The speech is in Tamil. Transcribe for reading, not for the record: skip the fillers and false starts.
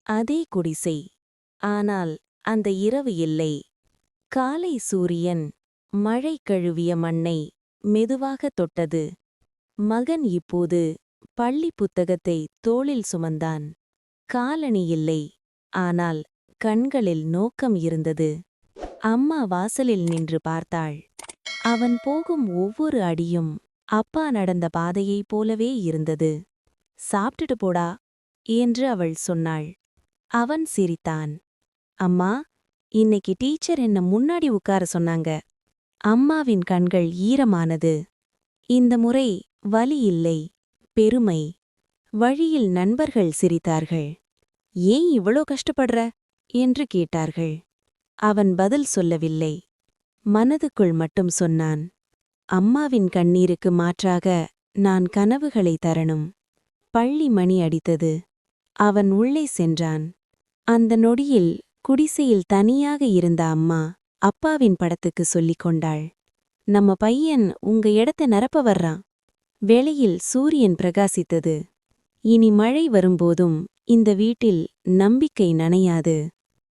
அதே குடிசை. ஆனால் அந்த இரவு இல்லை. காலை சூரியன் மழை கழுவிய மண்ணை மெதுவாக தொட்டது. மகன் இப்போது பள்ளி புத்தகத்தை தோளில் சுமந்தான். காலணி இல்லை. ஆனால் கண்களில் நோக்கம் இருந்தது. அம்மா வாசலில் நின்று பார்த்தாள். அவன் போகும் ஒவ்வொரு அடியும் அப்பா நடந்த பாதையைப் போலவே இருந்தது. சாப்பிட்டுட்டு போடா என்று அவள் சொன்னாள். அவன் சிரித்தான். அம்மா, இன்னைக்கு டீச்சர் என்ன முன்னாடி உட்கார சொன்னாங்க. அம்மாவின் கண்கள் ஈரமானது. இந்த முறை வலி இல்லை, பெருமை. வழியில் நண்பர்கள் சிரித்தார்கள். ஏன் இவ்வளோ கஷ்டப்படுற என்று கேட்டார்கள். அவன் பதில் சொல்லவில்லை. மனதுக்குள் மட்டும் சொன்னான், அம்மாவின் கண்ணீருக்கு மாற்றாக நான் கனவுகளை தரணும். பள்ளி மணி அடித்தது. அவன் உள்ளே சென்றான். அந்த நொடியில் குடிசையில் தனியாக இருந்த அம்மா அப்பாவின் படத்துக்கு சொல்லிக் கொண்டாள். நம்ம பையன் உங்க இடத்தை நிரப்ப வர்றான். வெளியில் சூரியன் பிரகாசித்தது. இனி மழை வரும்போதும் இந்த வீட்டில் நம்பிக்கை நனையாது.